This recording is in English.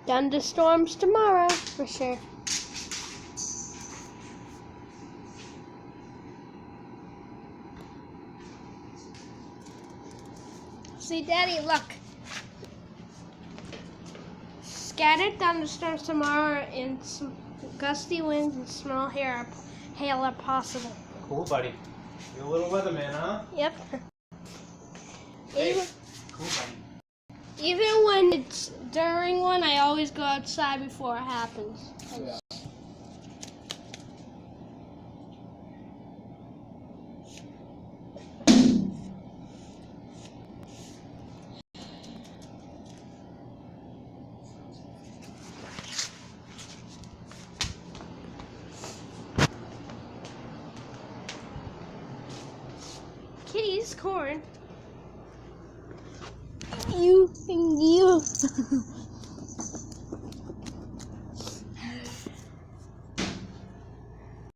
Thunderstorms tomorrow, for sure. See, Daddy, look. Scattered thunderstorms tomorrow and some gusty winds and small hail are possible. Cool, buddy. You're a little weatherman, huh? Yep. Hey, cool, buddy. Even when it's during one, I always go outside before it happens. Yeah. Kitty's corn. You and you.